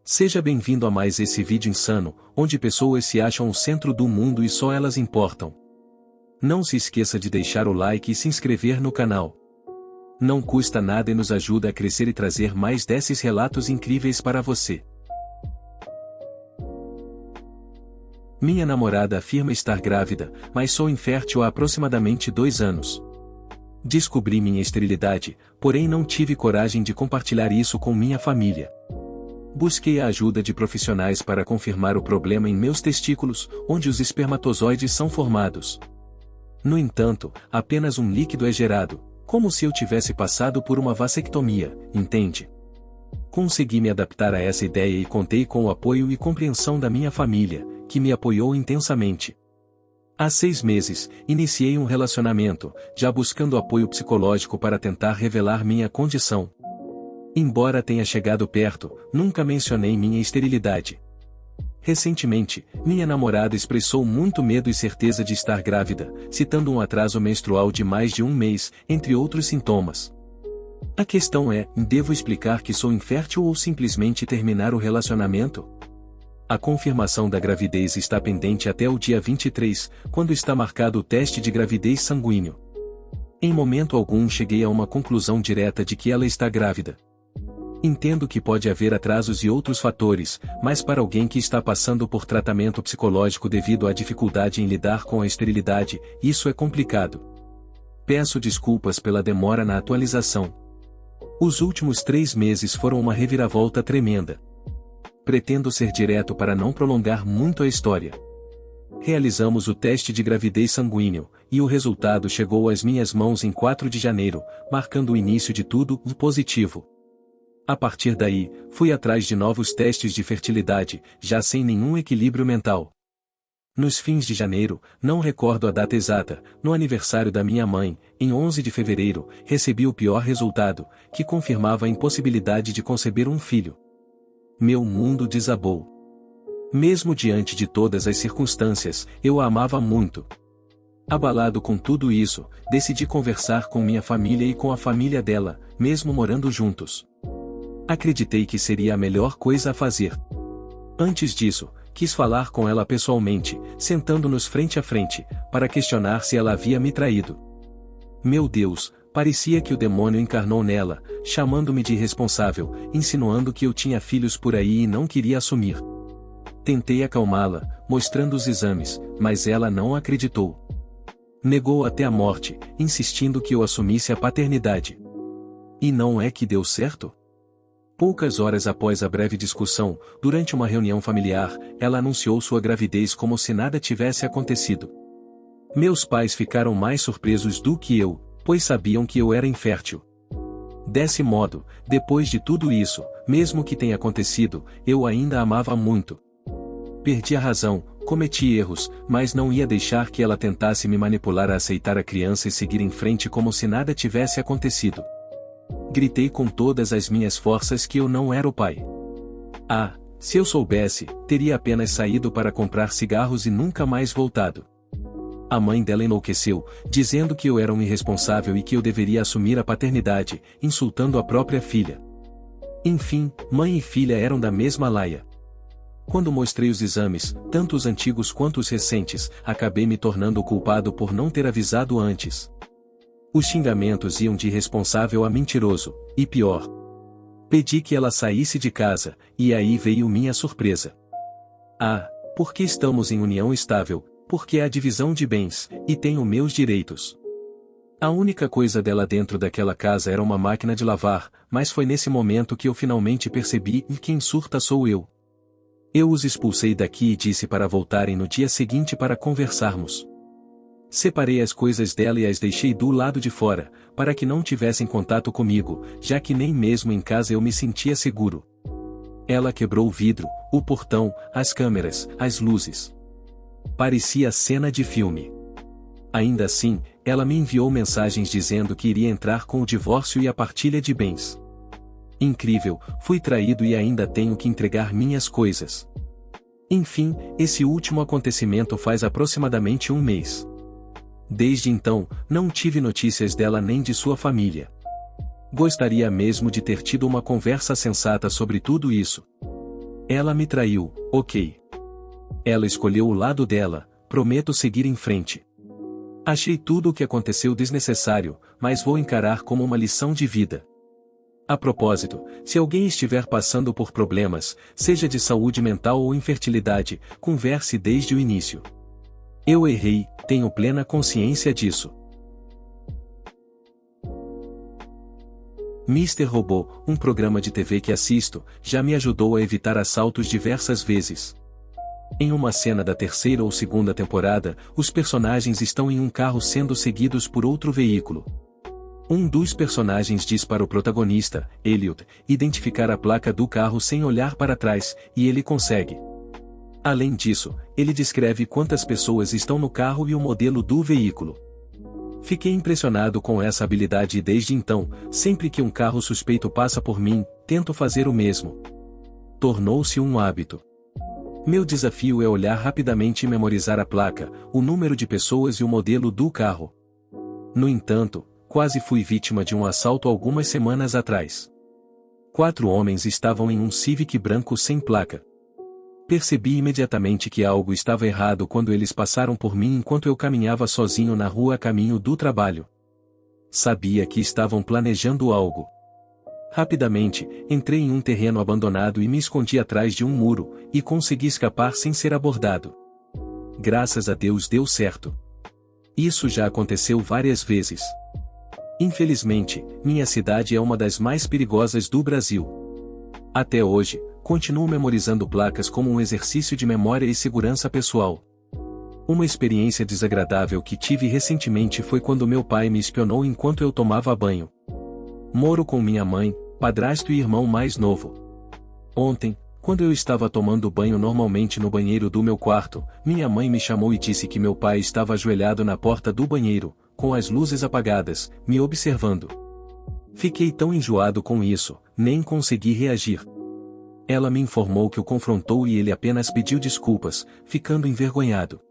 Seja bem-vindo a mais esse vídeo insano, onde pessoas se acham o centro do mundo e só elas importam. Não se esqueça de deixar o like e se inscrever no canal. Não custa nada e nos ajuda a crescer e trazer mais desses relatos incríveis para você. Minha namorada afirma estar grávida, mas sou infértil há aproximadamente 2 anos. Descobri minha esterilidade, porém não tive coragem de compartilhar isso com minha família. Busquei a ajuda de profissionais para confirmar o problema em meus testículos, onde os espermatozoides são formados. No entanto, apenas um líquido é gerado, como se eu tivesse passado por uma vasectomia, entende? Consegui me adaptar a essa ideia e contei com o apoio e compreensão da minha família, que me apoiou intensamente. Há 6 meses, iniciei um relacionamento, já buscando apoio psicológico para tentar revelar minha condição. Embora tenha chegado perto, nunca mencionei minha esterilidade. Recentemente, minha namorada expressou muito medo e certeza de estar grávida, citando um atraso menstrual de mais de 1 mês, entre outros sintomas. A questão é, devo explicar que sou infértil ou simplesmente terminar o relacionamento? A confirmação da gravidez está pendente até o dia 23, quando está marcado o teste de gravidez sanguíneo. Em momento algum cheguei a uma conclusão direta de que ela está grávida. Entendo que pode haver atrasos e outros fatores, mas para alguém que está passando por tratamento psicológico devido à dificuldade em lidar com a esterilidade, isso é complicado. Peço desculpas pela demora na atualização. Os últimos 3 meses foram uma reviravolta tremenda. Pretendo ser direto para não prolongar muito a história. Realizamos o teste de gravidez sanguíneo, e o resultado chegou às minhas mãos em 4 de janeiro, marcando o início de tudo, positivo. A partir daí, fui atrás de novos testes de fertilidade, já sem nenhum equilíbrio mental. Nos fins de janeiro, não recordo a data exata, no aniversário da minha mãe, em 11 de fevereiro, recebi o pior resultado, que confirmava a impossibilidade de conceber um filho. Meu mundo desabou. Mesmo diante de todas as circunstâncias, eu a amava muito. Abalado com tudo isso, decidi conversar com minha família e com a família dela, mesmo morando juntos. Acreditei que seria a melhor coisa a fazer. Antes disso, quis falar com ela pessoalmente, sentando-nos frente a frente, para questionar se ela havia me traído. Meu Deus, parecia que o demônio encarnou nela, chamando-me de irresponsável, insinuando que eu tinha filhos por aí e não queria assumir. Tentei acalmá-la, mostrando os exames, mas ela não acreditou. Negou até a morte, insistindo que eu assumisse a paternidade. E não é que deu certo? Poucas horas após a breve discussão, durante uma reunião familiar, ela anunciou sua gravidez como se nada tivesse acontecido. Meus pais ficaram mais surpresos do que eu, pois sabiam que eu era infértil. Desse modo, depois de tudo isso, mesmo que tenha acontecido, eu ainda a amava muito. Perdi a razão, cometi erros, mas não ia deixar que ela tentasse me manipular a aceitar a criança e seguir em frente como se nada tivesse acontecido. Gritei com todas as minhas forças que eu não era o pai. Ah, se eu soubesse, teria apenas saído para comprar cigarros e nunca mais voltado. A mãe dela enlouqueceu, dizendo que eu era um irresponsável e que eu deveria assumir a paternidade, insultando a própria filha. Enfim, mãe e filha eram da mesma laia. Quando mostrei os exames, tanto os antigos quanto os recentes, acabei me tornando o culpado por não ter avisado antes. Os xingamentos iam de irresponsável a mentiroso, e pior. Pedi que ela saísse de casa, e aí veio minha surpresa. Ah, porque estamos em união estável, porque há divisão de bens, e tenho meus direitos. A única coisa dela dentro daquela casa era uma máquina de lavar, mas foi nesse momento que eu finalmente percebi que quem surta sou eu. Eu os expulsei daqui e disse para voltarem no dia seguinte para conversarmos. Separei as coisas dela e as deixei do lado de fora, para que não tivessem contato comigo, já que nem mesmo em casa eu me sentia seguro. Ela quebrou o vidro, o portão, as câmeras, as luzes. Parecia cena de filme. Ainda assim, ela me enviou mensagens dizendo que iria entrar com o divórcio e a partilha de bens. Incrível, fui traído e ainda tenho que entregar minhas coisas. Enfim, esse último acontecimento faz aproximadamente 1 mês. Desde então, não tive notícias dela nem de sua família. Gostaria mesmo de ter tido uma conversa sensata sobre tudo isso. Ela me traiu, ok. Ela escolheu o lado dela, prometo seguir em frente. Achei tudo o que aconteceu desnecessário, mas vou encarar como uma lição de vida. A propósito, se alguém estiver passando por problemas, seja de saúde mental ou infertilidade, converse desde o início. Eu errei, tenho plena consciência disso. Mr. Robô, um programa de TV que assisto, já me ajudou a evitar assaltos diversas vezes. Em uma cena da terceira ou segunda temporada, os personagens estão em um carro sendo seguidos por outro veículo. Um dos personagens diz para o protagonista, Elliot, identificar a placa do carro sem olhar para trás, e ele consegue. Além disso, ele descreve quantas pessoas estão no carro e o modelo do veículo. Fiquei impressionado com essa habilidade e desde então, sempre que um carro suspeito passa por mim, tento fazer o mesmo. Tornou-se um hábito. Meu desafio é olhar rapidamente e memorizar a placa, o número de pessoas e o modelo do carro. No entanto, quase fui vítima de um assalto algumas semanas atrás. 4 homens estavam em um Civic branco sem placa. Percebi imediatamente que algo estava errado quando eles passaram por mim enquanto eu caminhava sozinho na rua a caminho do trabalho. Sabia que estavam planejando algo. Rapidamente, entrei em um terreno abandonado e me escondi atrás de um muro, e consegui escapar sem ser abordado. Graças a Deus deu certo. Isso já aconteceu várias vezes. Infelizmente, minha cidade é uma das mais perigosas do Brasil. Até hoje, continuo memorizando placas como um exercício de memória e segurança pessoal. Uma experiência desagradável que tive recentemente foi quando meu pai me espionou enquanto eu tomava banho. Moro com minha mãe, padrasto e irmão mais novo. Ontem, quando eu estava tomando banho normalmente no banheiro do meu quarto, minha mãe me chamou e disse que meu pai estava ajoelhado na porta do banheiro, com as luzes apagadas, me observando. Fiquei tão enjoado com isso, nem consegui reagir. Ela me informou que o confrontou e ele apenas pediu desculpas, ficando envergonhado.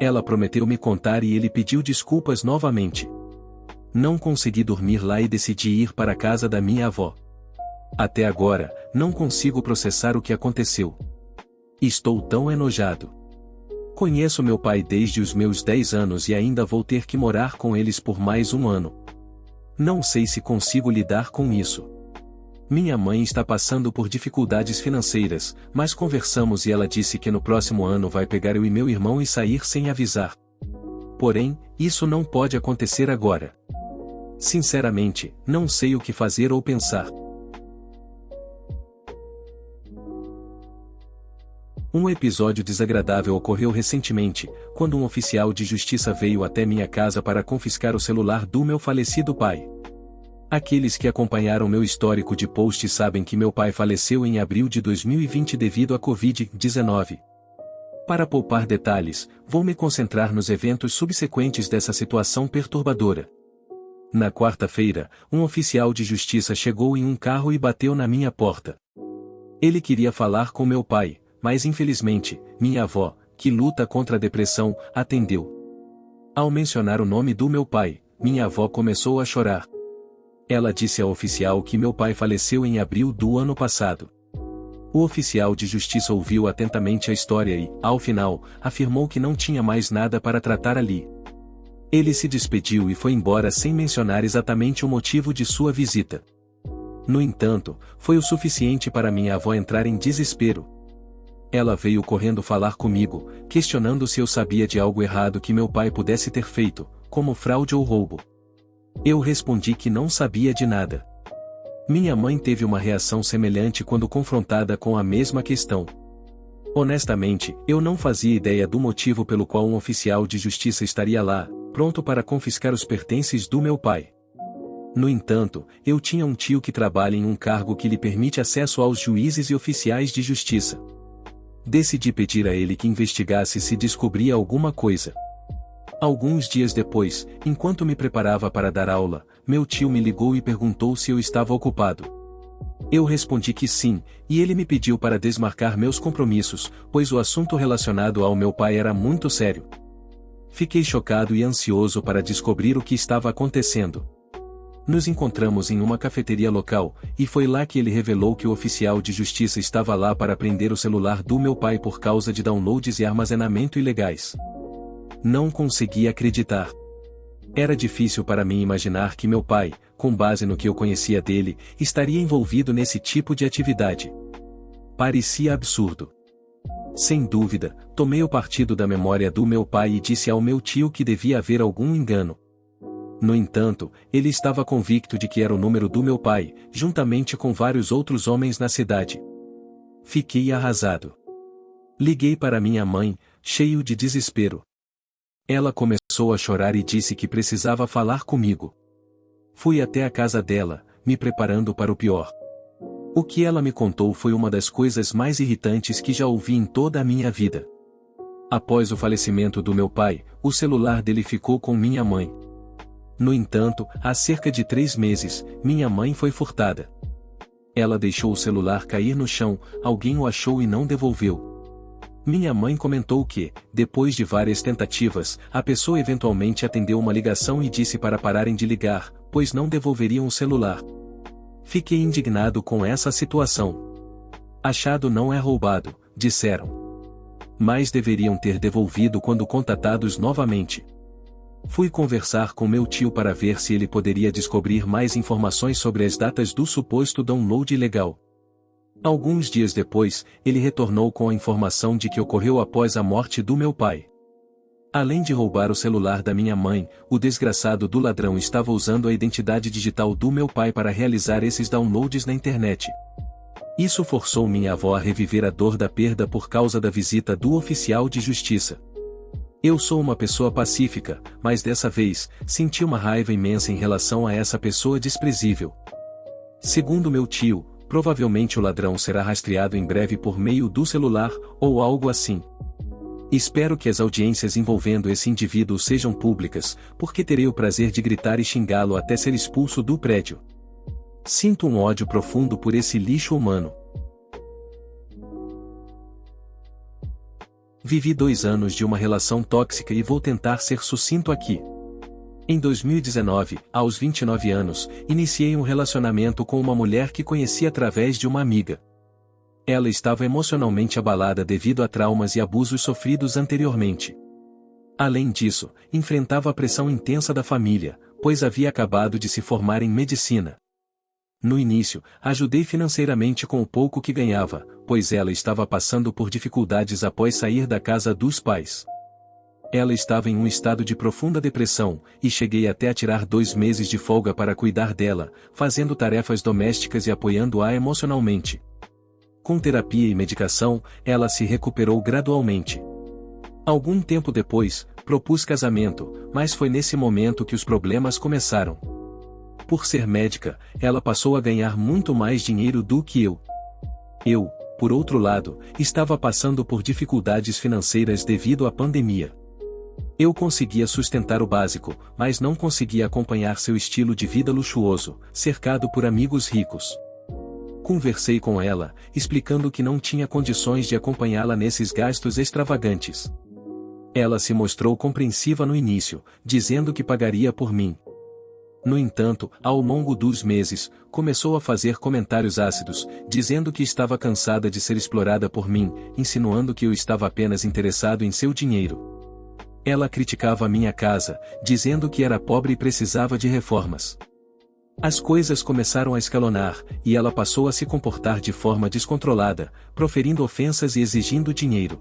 Ela prometeu me contar e ele pediu desculpas novamente. Não consegui dormir lá e decidi ir para a casa da minha avó. Até agora, não consigo processar o que aconteceu. Estou tão enojado. Conheço meu pai desde os meus 10 anos e ainda vou ter que morar com eles por mais um ano. Não sei se consigo lidar com isso. Minha mãe está passando por dificuldades financeiras, mas conversamos e ela disse que no próximo ano vai pegar eu e meu irmão e sair sem avisar. Porém, isso não pode acontecer agora. Sinceramente, não sei o que fazer ou pensar. Um episódio desagradável ocorreu recentemente, quando um oficial de justiça veio até minha casa para confiscar o celular do meu falecido pai. Aqueles que acompanharam meu histórico de posts sabem que meu pai faleceu em abril de 2020 devido à Covid-19. Para poupar detalhes, vou me concentrar nos eventos subsequentes dessa situação perturbadora. Na quarta-feira, um oficial de justiça chegou em um carro e bateu na minha porta. Ele queria falar com meu pai, mas infelizmente, minha avó, que luta contra a depressão, atendeu. Ao mencionar o nome do meu pai, minha avó começou a chorar. Ela disse ao oficial que meu pai faleceu em abril do ano passado. O oficial de justiça ouviu atentamente a história e, ao final, afirmou que não tinha mais nada para tratar ali. Ele se despediu e foi embora sem mencionar exatamente o motivo de sua visita. No entanto, foi o suficiente para minha avó entrar em desespero. Ela veio correndo falar comigo, questionando se eu sabia de algo errado que meu pai pudesse ter feito, como fraude ou roubo. Eu respondi que não sabia de nada. Minha mãe teve uma reação semelhante quando confrontada com a mesma questão. Honestamente, eu não fazia ideia do motivo pelo qual um oficial de justiça estaria lá, pronto para confiscar os pertences do meu pai. No entanto, eu tinha um tio que trabalha em um cargo que lhe permite acesso aos juízes e oficiais de justiça. Decidi pedir a ele que investigasse se descobria alguma coisa. Alguns dias depois, enquanto me preparava para dar aula, meu tio me ligou e perguntou se eu estava ocupado. Eu respondi que sim, e ele me pediu para desmarcar meus compromissos, pois o assunto relacionado ao meu pai era muito sério. Fiquei chocado e ansioso para descobrir o que estava acontecendo. Nos encontramos em uma cafeteria local, e foi lá que ele revelou que o oficial de justiça estava lá para prender o celular do meu pai por causa de downloads e armazenamento ilegais. Não consegui acreditar. Era difícil para mim imaginar que meu pai, com base no que eu conhecia dele, estaria envolvido nesse tipo de atividade. Parecia absurdo. Sem dúvida, tomei o partido da memória do meu pai e disse ao meu tio que devia haver algum engano. No entanto, ele estava convicto de que era o número do meu pai, juntamente com vários outros homens na cidade. Fiquei arrasado. Liguei para minha mãe, cheio de desespero. Ela começou a chorar e disse que precisava falar comigo. Fui até a casa dela, me preparando para o pior. O que ela me contou foi uma das coisas mais irritantes que já ouvi em toda a minha vida. Após o falecimento do meu pai, o celular dele ficou com minha mãe. No entanto, há cerca de 3 meses, minha mãe foi furtada. Ela deixou o celular cair no chão, alguém o achou e não devolveu. Minha mãe comentou que, depois de várias tentativas, a pessoa eventualmente atendeu uma ligação e disse para pararem de ligar, pois não devolveriam o celular. Fiquei indignado com essa situação. Achado não é roubado, disseram. Mas deveriam ter devolvido quando contatados novamente. Fui conversar com meu tio para ver se ele poderia descobrir mais informações sobre as datas do suposto download ilegal. Alguns dias depois, ele retornou com a informação de que ocorreu após a morte do meu pai. Além de roubar o celular da minha mãe, o desgraçado do ladrão estava usando a identidade digital do meu pai para realizar esses downloads na internet. Isso forçou minha avó a reviver a dor da perda por causa da visita do oficial de justiça. Eu sou uma pessoa pacífica, mas dessa vez, senti uma raiva imensa em relação a essa pessoa desprezível. Segundo meu tio, provavelmente o ladrão será rastreado em breve por meio do celular, ou algo assim. Espero que as audiências envolvendo esse indivíduo sejam públicas, porque terei o prazer de gritar e xingá-lo até ser expulso do prédio. Sinto um ódio profundo por esse lixo humano. Vivi 2 anos de uma relação tóxica e vou tentar ser sucinto aqui. Em 2019, aos 29 anos, iniciei um relacionamento com uma mulher que conheci através de uma amiga. Ela estava emocionalmente abalada devido a traumas e abusos sofridos anteriormente. Além disso, enfrentava a pressão intensa da família, pois havia acabado de se formar em medicina. No início, ajudei financeiramente com o pouco que ganhava, pois ela estava passando por dificuldades após sair da casa dos pais. Ela estava em um estado de profunda depressão, e cheguei até a tirar 2 meses de folga para cuidar dela, fazendo tarefas domésticas e apoiando-a emocionalmente. Com terapia e medicação, ela se recuperou gradualmente. Algum tempo depois, propus casamento, mas foi nesse momento que os problemas começaram. Por ser médica, ela passou a ganhar muito mais dinheiro do que eu. Eu, por outro lado, estava passando por dificuldades financeiras devido à pandemia. Eu conseguia sustentar o básico, mas não conseguia acompanhar seu estilo de vida luxuoso, cercado por amigos ricos. Conversei com ela, explicando que não tinha condições de acompanhá-la nesses gastos extravagantes. Ela se mostrou compreensiva no início, dizendo que pagaria por mim. No entanto, ao longo dos meses, começou a fazer comentários ácidos, dizendo que estava cansada de ser explorada por mim, insinuando que eu estava apenas interessado em seu dinheiro. Ela criticava a minha casa, dizendo que era pobre e precisava de reformas. As coisas começaram a escalonar, e ela passou a se comportar de forma descontrolada, proferindo ofensas e exigindo dinheiro.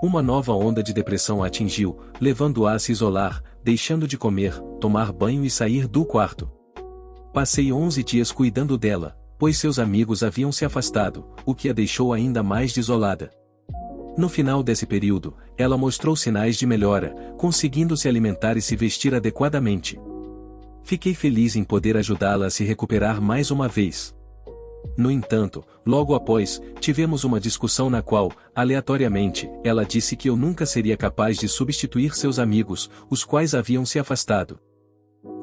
Uma nova onda de depressão a atingiu, levando-a a se isolar, deixando de comer, tomar banho e sair do quarto. Passei 11 dias cuidando dela, pois seus amigos haviam se afastado, o que a deixou ainda mais desolada. No final desse período, ela mostrou sinais de melhora, conseguindo se alimentar e se vestir adequadamente. Fiquei feliz em poder ajudá-la a se recuperar mais uma vez. No entanto, logo após, tivemos uma discussão na qual, aleatoriamente, ela disse que eu nunca seria capaz de substituir seus amigos, os quais haviam se afastado.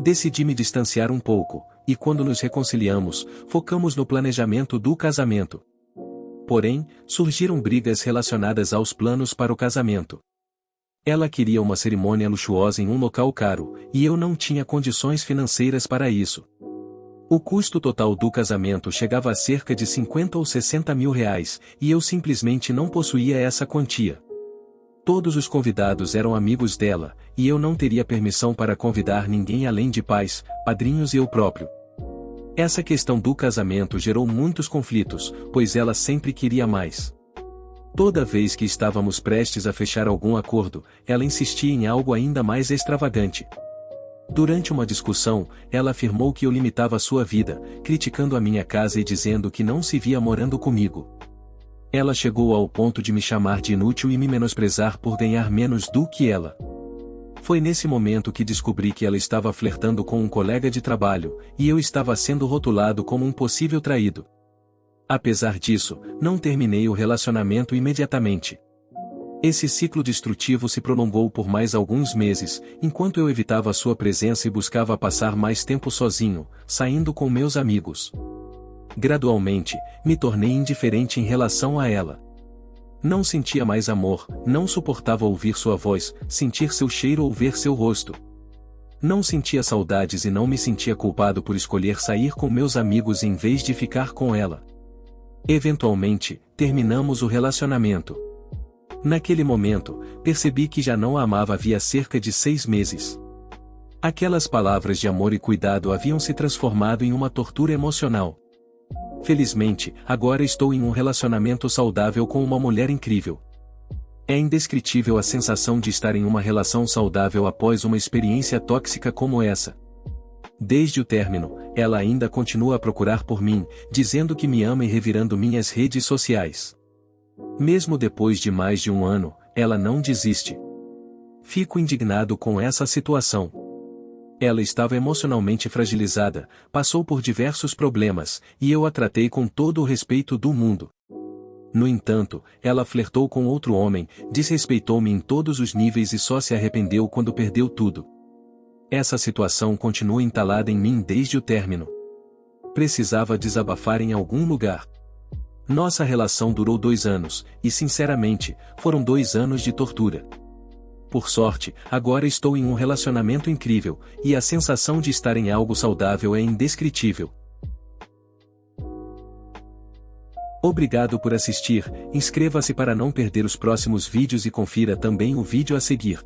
Decidi me distanciar um pouco, e quando nos reconciliamos, focamos no planejamento do casamento. Porém, surgiram brigas relacionadas aos planos para o casamento. Ela queria uma cerimônia luxuosa em um local caro, e eu não tinha condições financeiras para isso. O custo total do casamento chegava a cerca de 50 ou 60 mil reais, e eu simplesmente não possuía essa quantia. Todos os convidados eram amigos dela, e eu não teria permissão para convidar ninguém além de pais, padrinhos e eu próprio. Essa questão do casamento gerou muitos conflitos, pois ela sempre queria mais. Toda vez que estávamos prestes a fechar algum acordo, ela insistia em algo ainda mais extravagante. Durante uma discussão, ela afirmou que eu limitava sua vida, criticando a minha casa e dizendo que não se via morando comigo. Ela chegou ao ponto de me chamar de inútil e me menosprezar por ganhar menos do que ela. Foi nesse momento que descobri que ela estava flertando com um colega de trabalho, e eu estava sendo rotulado como um possível traído. Apesar disso, não terminei o relacionamento imediatamente. Esse ciclo destrutivo se prolongou por mais alguns meses, enquanto eu evitava sua presença e buscava passar mais tempo sozinho, saindo com meus amigos. Gradualmente, me tornei indiferente em relação a ela. Não sentia mais amor, não suportava ouvir sua voz, sentir seu cheiro ou ver seu rosto. Não sentia saudades e não me sentia culpado por escolher sair com meus amigos em vez de ficar com ela. Eventualmente, terminamos o relacionamento. Naquele momento, percebi que já não a amava havia cerca de 6 meses. Aquelas palavras de amor e cuidado haviam se transformado em uma tortura emocional. Felizmente, agora estou em um relacionamento saudável com uma mulher incrível. É indescritível a sensação de estar em uma relação saudável após uma experiência tóxica como essa. Desde o término, ela ainda continua a procurar por mim, dizendo que me ama e revirando minhas redes sociais. Mesmo depois de mais de um ano, ela não desiste. Fico indignado com essa situação. Ela estava emocionalmente fragilizada, passou por diversos problemas, e eu a tratei com todo o respeito do mundo. No entanto, ela flertou com outro homem, desrespeitou-me em todos os níveis e só se arrependeu quando perdeu tudo. Essa situação continua entalada em mim desde o término. Precisava desabafar em algum lugar. Nossa relação durou 2 anos, e sinceramente, foram 2 anos de tortura. Por sorte, agora estou em um relacionamento incrível, e a sensação de estar em algo saudável é indescritível. Obrigado por assistir, inscreva-se para não perder os próximos vídeos e confira também o vídeo a seguir.